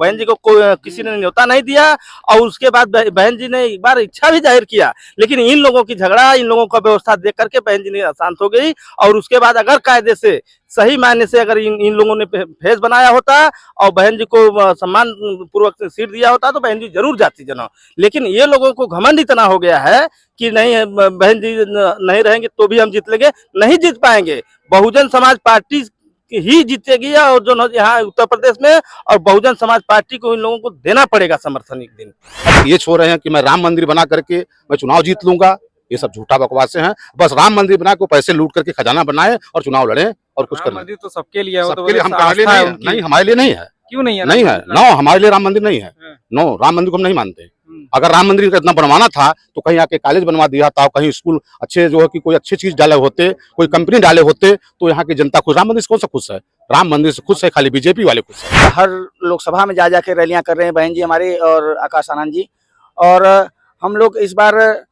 बहन जी को कोई किसी ने न्योता नहीं दिया और उसके बाद बहन जी ने एक बार इच्छा भी जाहिर किया, लेकिन इन लोगों की झगड़ा, इन लोगों का व्यवस्था देख करके बहन जी ने अशांत हो गई। और उसके बाद अगर कायदे से सही मायने से अगर इन लोगों ने फेस बनाया होता और बहन जी को सम्मान पूर्वक सीट दिया होता तो बहन जी जरूर जाती जना। लेकिन ये लोगों को घमंड इतना हो गया है कि नहीं, बहन जी नहीं रहेंगे तो भी हम जीत लेंगे, नहीं जीत पाएंगे। बहुजन समाज पार्टी ही जीतेगी और जो यहाँ उत्तर प्रदेश में, और बहुजन समाज पार्टी को इन लोगों को देना पड़ेगा समर्थन एक दिन। ये छोड़ रहे हैं कि मैं राम मंदिर बना करके मैं चुनाव जीत लूंगा, ये सब झूठा बकवासें हैं। बस राम मंदिर बना के पैसे लूट करके खजाना बनाए और चुनाव लड़े और कुछ कर। मंदिर तो सबके लिए है, सबके लिए, हम हमारे लिए नहीं है। नहीं, हमारे लिए नहीं है। क्यों नहीं है? नहीं है, नो, हमारे लिए राम मंदिर नहीं है। नो, राम मंदिर को हम नहीं मानते। अगर राम मंदिर का इतना बनवाना था तो कहीं आके कॉलेज बनवा दिया था, कहीं स्कूल अच्छे जो है कि कोई अच्छी चीज डाले होते, कोई कंपनी डाले होते तो यहाँ की जनता खुश। राम मंदिर से कौन सा खुश है? राम मंदिर से खुश है खाली बीजेपी वाले खुश है। हर लोकसभा में जा जाके रैलियां कर रहे हैं बहन जी हमारे और आकाश आनंद जी, और हम लोग इस बार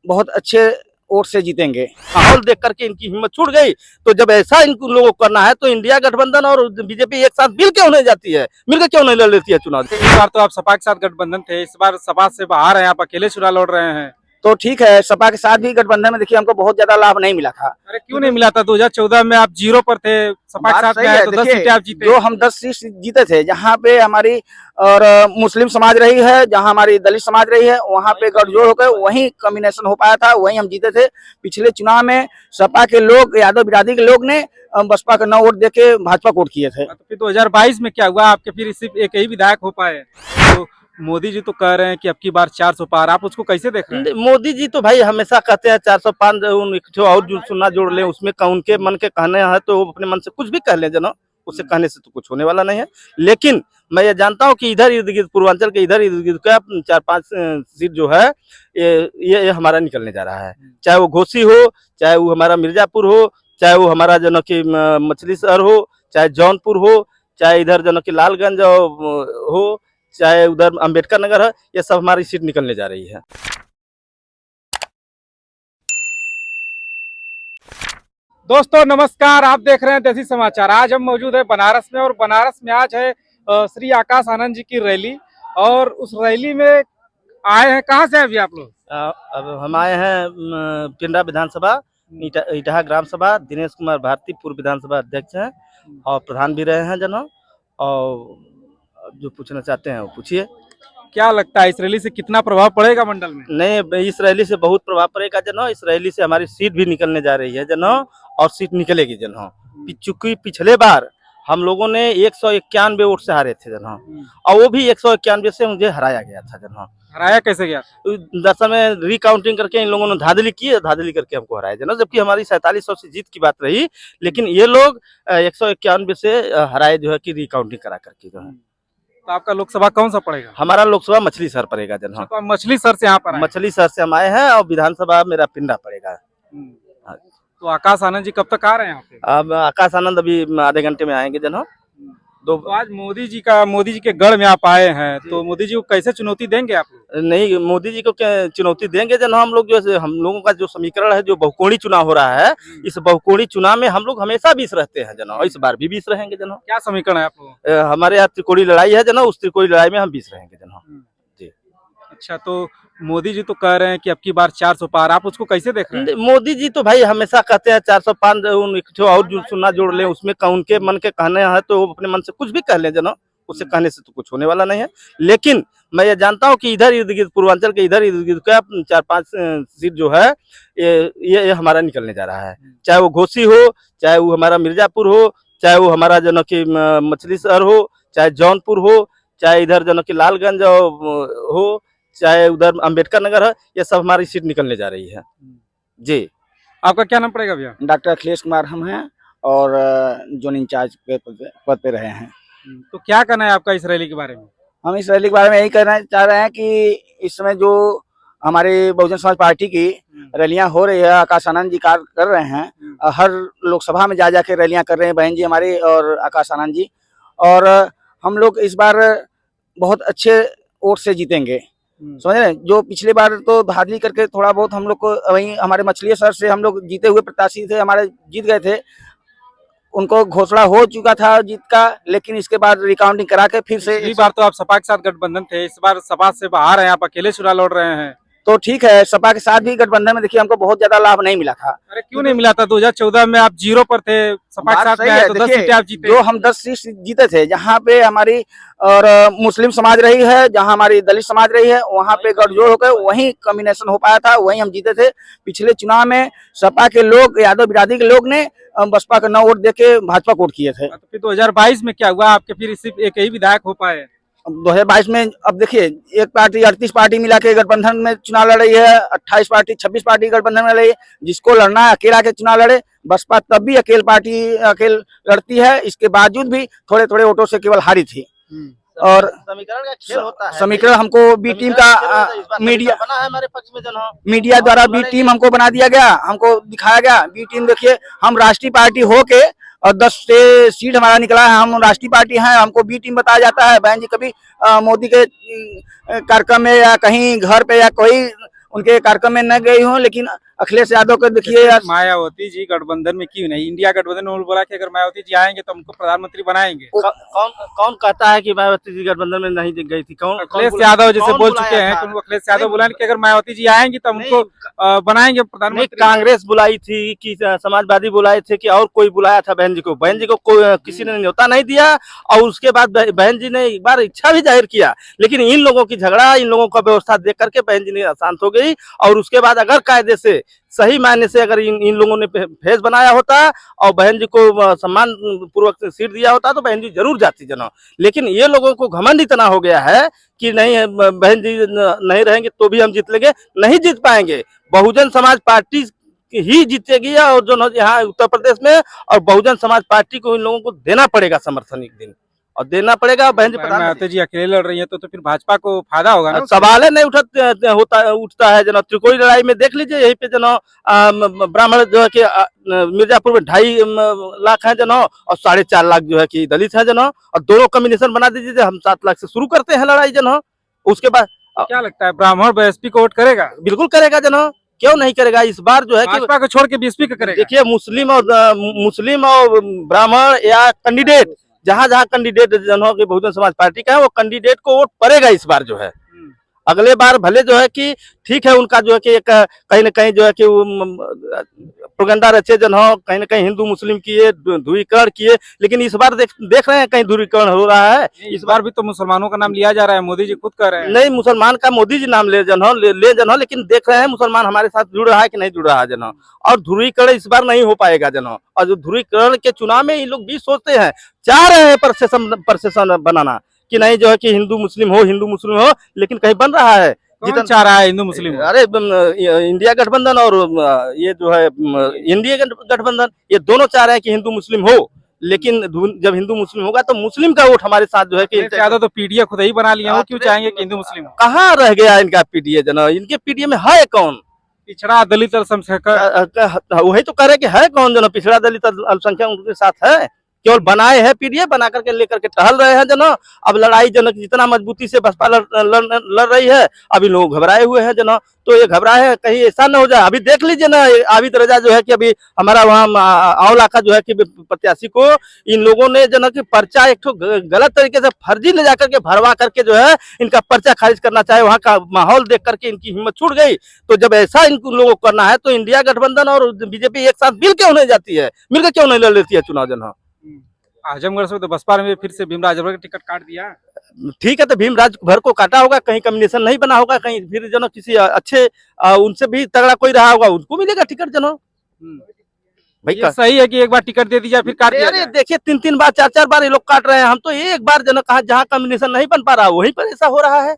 बहुत अच्छे वोट से जीतेंगे। माहौल देख करके इनकी हिम्मत छूट गई। तो जब ऐसा इन लोगों को करना है तो इंडिया गठबंधन और बीजेपी एक साथ मिल क्यों नहीं जाती है, मिलकर क्यों नहीं लड़ लेती है चुनाव? इस बार तो आप सपा के साथ गठबंधन थे, इस बार सपा से बाहर हैं, आप अकेले चुनाव लड़ रहे हैं। तो ठीक है, सपा के साथ भी गठबंधन में देखिए हमको बहुत ज्यादा लाभ नहीं मिला था। अरे क्यों नहीं मिला था? 2014 में आप 0 पर थे, सपा के साथ गए तो 10 सीटें आप जीते। जो हम 10 सीट जीते थे, जहाँ पे हमारी और मुस्लिम समाज रही है, जहाँ हमारी दलित समाज रही है, वहाँ पे गठजोड़ होकर वहीं कॉम्बिनेशन हो पाया था, वहीं हम जीते थे। पिछले चुनाव में सपा के लोग, यादव बिरादरी के लोग ने बसपा का 9 वोट देके भाजपा को वोट किए थे। तो फिर 2022 में क्या हुआ? आपके फिर सिर्फ एक ही विधायक हो पाए। तो मोदी जी तो कह रहे हैं कि अब की बार 400 पार, आप उसको कैसे देख रहे हैं? मोदी जी तो भाई हमेशा कहते हैं 405 और जो सुनना जोड़ ले, उसमें उनके मन के कहने हैं तो अपने मन से कुछ भी कह ले जना, उससे कहने से तो कुछ होने वाला नहीं है। लेकिन मैं ये जानता हूँ कि इधर इर्द गिर्द पूर्वांचल के इधर इर्द गिर्द का 4-5 सीट जो है ये हमारा निकलने जा रहा है। चाहे वो घोसी हो, चाहे वो हमारा मिर्जापुर हो, चाहे वो हमारा जो कि मछली शहर हो, चाहे जौनपुर हो, चाहे इधर जो कि लालगंज हो, चाहे उधर अंबेडकर नगर है, ये सब हमारी सीट निकलने जा रही है। दोस्तों नमस्कार, आप देख रहे हैं देसी समाचार। आज हम मौजूद है बनारस में, और बनारस में आज है श्री आकाश आनंद जी की रैली, और उस रैली में आए हैं। कहाँ से अभी आप लोग? अब हम आए हैं पिंडा विधानसभा, इटाहा ग्राम सभा। दिनेश कुमार भारती पूर्व विधानसभा अध्यक्ष हैं और प्रधान भी रहे हैं जना, और जो पूछना चाहते हैं वो पूछिए। क्या लगता है इस रैली से कितना प्रभाव पड़ेगा मंडल में? नहीं, इस रैली से बहुत प्रभाव पड़ेगा जना। इस रैली से हमारी सीट भी निकलने जा रही है जना, और सीट निकलेगी जना। चूंकि पिछले बार हम लोगों ने 191 वोट से हारे थे जना, और वो भी 191 से मुझे हराया गया था जना। हराया कैसे गया? दरअसल में रिकाउंटिंग करके इन लोगों ने धांधली की, धांधली करके हमको हराया जना, जबकि हमारी 4700 से जीत की बात रही, लेकिन ये लोग 191 से हराए जो है कि रिकाउंटिंग करा करके जो है। तो आपका लोकसभा कौन सा पड़ेगा? हमारा लोकसभा मछली शहर पड़ेगा जना। तो मछली शहर से यहाँ पर मछली शहर से हम आए हैं, और विधानसभा मेरा पिंडा पड़ेगा। तो आकाश आनंद जी कब तक आ रहे हैं यहाँ पे? अब आकाश आनंद अभी आधे घंटे में आएंगे जना। तो आज मोदी जी के गढ़ में आप आए हैं, तो मोदी जी को कैसे चुनौती देंगे आप लोग? नहीं, मोदी जी को क्या चुनौती देंगे जना। हम लोग जो हम लोगों का जो समीकरण है, जो बहुकोणी चुनाव हो रहा है, इस बहुकोणी चुनाव में हम लोग हमेशा 20 रहते हैं जना, और इस बार भी 20 रहेंगे जना। क्या समीकरण है आप लोग? हमारे यहाँ त्रिकोणी लड़ाई है जना, उस त्रिकोणी लड़ाई में हम 20 रहेंगे जना। जी। अच्छा, तो मोदी जी तो कह रहे हैं कि अब की बार 400 पार, आप उसको कैसे देख रहे हैं? मोदी जी तो भाई हमेशा कहते हैं 405 और जो सुनना जोड़ ले, उसमें उनके मन के कहने हैं तो अपने मन से कुछ भी कह ले जना, उससे कहने से तो कुछ होने वाला नहीं है। लेकिन मैं ये जानता हूँ कि इधर इर्द गिर्द पूर्वांचल के इधर इर्द गिर्द का 4-5 सीट जो है ये हमारा निकलने जा रहा है। चाहे वो घोसी हो, चाहे वो हमारा मिर्जापुर हो, चाहे वो हमारा जो कि मछली शहर हो, चाहे जौनपुर हो, चाहे इधर जो कि लालगंज हो, चाहे उधर अंबेडकर नगर है, ये सब हमारी सीट निकलने जा रही है। जी। आपका क्या नाम पड़ेगा भैया? डॉक्टर अखिलेश कुमार हम हैं, और जोन इंचार्ज के पद पे रहे हैं। तो क्या कहना है आपका इस रैली के बारे में? हम इस रैली के बारे में यही कहना चाह रहे हैं कि इस समय जो हमारे बहुजन समाज पार्टी की रैलियां हो रही है, आकाश आनंद जी कार्य कर रहे हैं, हर लोकसभा में जा जाके रैलियां कर रहे हैं बहन जी हमारे और आकाश आनंद जी, और हम लोग इस बार बहुत अच्छे वोट से जीतेंगे, समझ रहे हैं। जो पिछले बार तो धांधली करके थोड़ा बहुत हम लोग को, वहीं हमारे मछली शहर से हम लोग जीते हुए प्रत्याशी थे, हमारे जीत गए थे, उनको घोषणा हो चुका था जीत का, लेकिन इसके बाद रिकाउंटिंग करा के फिर से पिछली बार तो आप सपा के साथ गठबंधन थे, इस बार सपा से बाहर हैं, आप अकेले चुनाव लड़ रहे हैं। तो ठीक है, सपा के साथ भी गठबंधन में देखिए हमको बहुत ज्यादा लाभ नहीं मिला था। अरे क्यों नहीं मिला था? 2014 में आप 0 पर थे, सपा के बात साथ सही में आए है, तो 10 देखिए, सीटें आप जीते। जो हम 10 सीट जीते थे, जहाँ पे हमारी और मुस्लिम समाज रही है, जहाँ हमारी दलित समाज रही है, वहाँ पे गठजोड़ होकर वहीं कॉम्बिनेशन हो पाया था, वहीं हम जीते थे। पिछले चुनाव में सपा के लोग, यादव बिरादरी के लोग ने बसपा का 9 वोट देके भाजपा को वोट किए थे। तो फिर 2022 में क्या हुआ? आपके फिर सिर्फ एक ही विधायक हो पाए। 2022 में अब देखिए, एक पार्टी 38 पार्टी मिला के गठबंधन में चुनाव लड़ रही है, 28 पार्टी 26 पार्टी गठबंधन में लड़ रही है। जिसको लड़ना है अकेला के चुनाव लड़े। बसपा तब भी अकेल लड़ती है, इसके बावजूद भी थोड़े थोड़े वोटों से केवल हारी थी। और समीकरण का खेल होता है। समीकरण हमको बी टीम का मीडिया बना है हमारे पक्ष में जन मीडिया द्वारा बी टीम हमको बना दिया गया, हमको दिखाया गया बी टीम। देखिए, हम राष्ट्रीय पार्टी होके और 10 से सीट हमारा निकला है, हम राष्ट्रीय पार्टी हैं, हमको बी टीम बताया जाता है। बहन जी कभी मोदी के कार्यक्रम में या कहीं घर पे या कोई उनके कार्यक्रम में न गई हूँ, लेकिन अखिलेश यादव को देखिए यार। मायावती जी गठबंधन में क्यों नहीं? इंडिया गठबंधन में बोला कि अगर मायावती जी आएंगे तो हमको प्रधानमंत्री बनाएंगे। कौन कौन कहता है कि मायावती जी गठबंधन में नहीं गई थी? कौन? अखिलेश यादव जैसे बोल चुके हैं कि अखिलेश यादव बोला कि अगर मायावती जी आएंगी तो हमको बनाएंगे प्रधानमंत्री। कांग्रेस बुलाई थी कि समाजवादी बुलाए थे कि और कोई बुलाया था बहन जी को? बहन जी को किसी ने न्योता नहीं दिया। और उसके बाद बहन जी ने एक बार इच्छा भी जाहिर किया, लेकिन इन लोगों की झगड़ा, इन लोगों का व्यवस्था देख करके बहन जी ने अशांत हो गई। और उसके बाद अगर कायदे से, सही मायने से अगर इन लोगों ने फेस बनाया होता और बहन जी को सम्मान पूर्वक सीट दिया होता तो बहन जी जरूर जाती जना। लेकिन ये लोगों को घमंड इतना हो गया है कि नहीं, बहन जी नहीं रहेंगे तो भी हम जीत लेंगे। नहीं जीत पाएंगे। बहुजन समाज पार्टी ही जीतेगी, और जो यहाँ उत्तर प्रदेश में, और बहुजन समाज पार्टी को इन लोगों को देना पड़ेगा समर्थन एक दिन, और देना पड़ेगा। बहन जी मायावती जी अकेले लड़ रही है तो फिर भाजपा को फायदा होगा ना? सवाल है नहीं उठता है जना। त्रिकोई लड़ाई में देख लीजिए, यही पे जना ब्राह्मण जो है कि मिर्जापुर में 2.5 लाख है जना, और 4.5 लाख जो है कि दलित है जना, और दोनों कॉम्बिनेशन बना दीजिए, हम 7 लाख से शुरू करते हैं लड़ाई जना। उसके बाद क्या लगता है ब्राह्मण बीएसपी को वोट करेगा? बिल्कुल करेगा जना, क्यों नहीं करेगा? इस बार जो है कि भाजपा को छोड़ के बीएसपी का करेगा। देखिए, मुस्लिम और ब्राह्मण या कैंडिडेट, जहाँ जहाँ कैंडिडेट जनों की बहुजन समाज पार्टी का है, वो कैंडिडेट को वोट पड़ेगा इस बार जो है। अगले बार भले जो है कि ठीक है, उनका जो है कि एक कहीं न कहीं जो है कि प्रोपेगेंडा रचे जन हो, कहीं न कहीं हिंदू मुस्लिम किए, ध्रुवीकरण किए, लेकिन इस बार देख रहे हैं कहीं ध्रुवीकरण हो रहा है। इस बार भी तो मुसलमानों का नाम लिया जा रहा है, मोदी जी खुद कह रहे हैं। नहीं, मुसलमान का मोदी जी नाम ले जन हो, लेकिन देख रहे हैं मुसलमान हमारे साथ जुड़ रहा है कि नहीं जुड़ रहा है जन। और ध्रुवीकरण इस बार नहीं हो पाएगा जन। और जो ध्रुवीकरण के चुनाव में ये लोग भी सोचते हैं, चाह रहे हैं प्रशासन बनाना कि नहीं जो है कि हिंदू मुस्लिम हो, लेकिन कहीं बन रहा है? जितना चाह रहा है हिंदू मुस्लिम? अरे इंडिया गठबंधन और ये जो है इंडिया गठबंधन, ये दोनों चाह रहे हैं कि हिंदू मुस्लिम हो, लेकिन जब हिंदू मुस्लिम होगा तो मुस्लिम का वोट हमारे साथ जो है कि ज्यादा तो पीडीए खुद ही बना लिया, वो क्यों चाहेंगे कि हिंदू मुस्लिम हो? कहाँ रह गया इनका पीडीए जना? इनके पीडीए में है कौन? पिछड़ा दलित अल्पसंख्यक, वही तो कह रहे कि है कौन जना? पिछड़ा दलित अल्पसंख्यक उनके साथ है? केवल बनाए हैं पीडीए, बना करके लेकर के टहल रहे हैं जना। अब लड़ाई जना जितना मजबूती से बसपा लड़ रही है, अभी लोग घबराए हुए हैं जना। तो ये घबराए हैं कहीं ऐसा न हो जाए। अभी देख लीजिए ना, आबिद रजा जो है कि अभी हमारा वहाँ आंवला का जो है कि प्रत्याशी को इन लोगों ने जना कि पर्चा एक तो गलत तरीके से फर्जी ले जाकर के भरवा करके जो है इनका पर्चा खारिज करना चाहे। वहाँ का माहौल देख करके इनकी हिम्मत छूट गई। तो जब ऐसा इन लोगों को करना है तो इंडिया गठबंधन और बीजेपी एक साथ मिल क्यों नहीं जाती है? मिलकर क्यों नहीं लड़ लेती है चुनाव जना? आजमगढ़ से तो बसपा में फिर से भीमराव का टिकट काट दिया। ठीक है, तो भीमराज भर को काटा होगा, कहीं कम्बिनेशन नहीं बना होगा, कहीं फिर जनो किसी अच्छे उनसे भी तगड़ा कोई रहा होगा, उनको मिलेगा टिकट जनो। भाई सही है कि एक बार टिकट दे दीजिए फिर काट दिया। अरे देखिए, 3 बार 4 बार ये लोग काट रहे हैं। हम तो एक बार जनो कहा जहाँ कम्बिनेशन नहीं बन पा रहा वहीं पर ऐसा हो रहा है।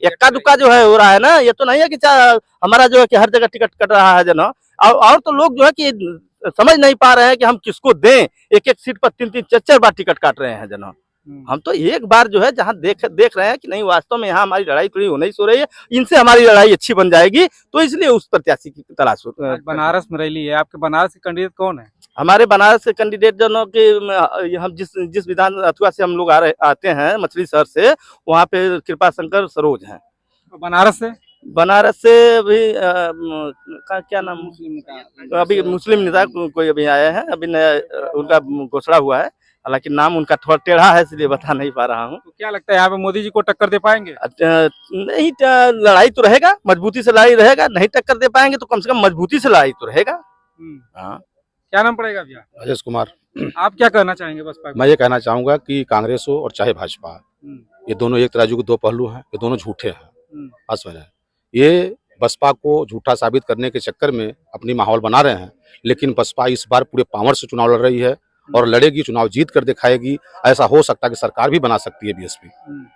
इक्का दुक्का जो है हो रहा है ना। ये तो नहीं है कि हमारा जो है कि हर जगह टिकट कट रहा है जना। और तो लोग जो है कि समझ नहीं पा रहे हैं कि हम किसको दें। एक सीट पर 3 4 बार टिकट काट रहे हैं जना। हम तो एक बार जो है जहाँ देख रहे हैं कि नहीं, वास्तव में यहाँ हमारी लड़ाई थोड़ी होनी हो रही है, इनसे हमारी लड़ाई अच्छी बन जाएगी, तो इसलिए उस प्रत्याशी की तलाश हो। बनारस में रैली है, आपके बनारस के कैंडिडेट कौन है? हमारे बनारस के कैंडिडेट जनों के हम जिस विधान अथवा से हम लोग आते हैं, मछली शहर से, वहाँ पे कृपा शंकर सरोज हैं। बनारस से बनारस से अभी क्या नाम अभी मुस्लिम नेता कोई अभी आया है, अभी नया उनका घोषणा हुआ है, हालांकि नाम उनका थोड़ा टेढ़ा है इसलिए बता नहीं पा रहा हूँ। तो क्या लगता है यहाँ पे मोदी जी को टक्कर दे पाएंगे? नहीं, लड़ाई तो रहेगा, मजबूती से लड़ाई रहेगा, नहीं टक्कर दे पाएंगे तो कम से कम मजबूती से लड़ाई तो रहेगा। हाँ। क्या नाम पड़ेगा भैया? राजेश कुमार। आप क्या कहना चाहेंगे बसपा को? मैं ये कहना चाहूंगा कि कांग्रेस हो और चाहे भाजपा, ये दोनों एक तराजू के दो पहलू हैं, ये दोनों झूठे हैं। बस है ये बसपा को झूठा साबित करने के चक्कर में अपनी माहौल बना रहे हैं, लेकिन बसपा इस बार पूरे पावर से चुनाव लड़ रही है और लड़ेगी, चुनाव जीत कर दिखाएगी। ऐसा हो सकता है कि सरकार भी बना सकती है बीएसपी,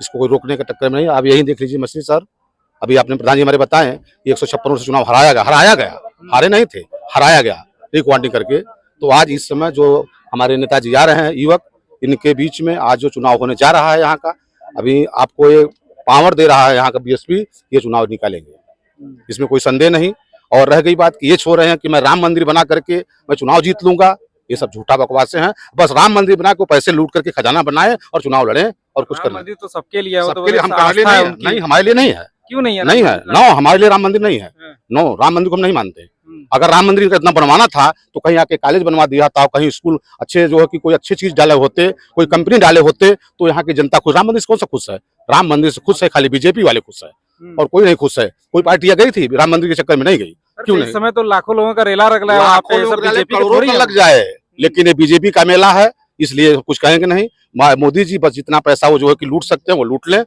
इसको कोई रोकने के टक्कर में नहीं। आप यही देख लीजिए मछली सर, अभी आपने प्रधान जी हमारे बताए 156 से चुनाव हराया गया, हारे नहीं थे, हराया गया रिकॉर्डिंग करके। तो आज इस समय जो हमारे नेताजी आ रहे हैं युवक, इनके बीच में आज जो चुनाव होने जा रहा है यहाँ का, अभी आपको ये पावर दे रहा है यहाँ का बीएसपी, ये चुनाव निकालेंगे, इसमें कोई संदेह नहीं। और रह गई बात कि ये छोड़ रहे हैं कि मैं राम मंदिर बना करके मैं चुनाव जीत लूंगा, ये सब झूठा बकवास हैं। बस राम मंदिर बना के पैसे लूट करके खजाना बनाए और चुनाव लड़े और कुछ कर। मंदिर तो सबके लिए है, वो तो सबके लिए, हम हमारे लिए नहीं, हमारे लिए नहीं है। क्यों नहीं है? नहीं है, नो, हमारे लिए राम मंदिर नहीं है। नो, राम मंदिर को हम नहीं मानते। अगर राम मंदिर का इतना बनवाना था तो कहीं आके कॉलेज बनवा दिया था, कहीं स्कूल अच्छे जो है कि कोई अच्छी चीज डाले होते, कोई कंपनी डाले होते, तो यहाँ की जनता खुश। राम मंदिर से कौन सा खुश है? राम मंदिर से खुश है खाली बीजेपी वाले खुश है, और कोई नहीं खुश है। कोई पार्टियां गई थी राम मंदिर के चक्कर में, नहीं गई। क्यों नहीं? इस समय तो लाखों लोगों का रेला रगला है वहाँ पे, सब बीजेपी का थोड़ी लग जाए, लेकिन ये बीजेपी का मेला है, इसलिए कुछ कहेंगे नहीं। मोदी जी बस जितना पैसा वो जो है कि लूट सकते हैं वो लूट लें,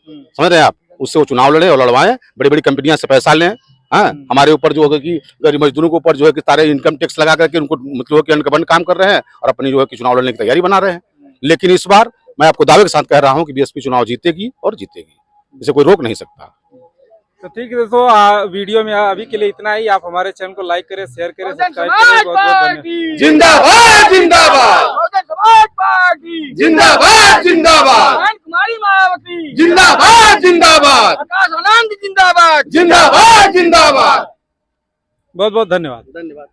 समझ रहे हैं आप, उससे वो चुनाव लड़े और लड़वाएं, बड़ी बड़ी कंपनियां से पैसा लें। हाँ, हमारे ऊपर जो है कि गरीब मजदूरों के ऊपर जो है कि सारे इनकम टैक्स लगा करके उनको मतलब कि अनकबंद काम कर रहे हैं और अपनी जो है कि चुनाव लड़ने की तैयारी बना रहे हैं। लेकिन इस बार मैं आपको दावे के साथ कह रहा हूँ कि बीएसपी चुनाव जीतेगी और जीतेगी, इसे कोई रोक नहीं सकता। तो ठीक है दोस्तों, वीडियो में अभी के लिए इतना ही। आप हमारे चैनल को लाइक करें, शेयर करें, सब्सक्राइब करें। बहुत बहुत धन्यवाद। जिंदाबाद जिंदाबाद जिंदाबाद जिंदाबाद कुमारी मायावती जिंदाबाद जिंदाबाद आकाश आनंद जिंदाबाद जिंदाबाद जिंदाबाद। बहुत बहुत धन्यवाद। धन्यवाद।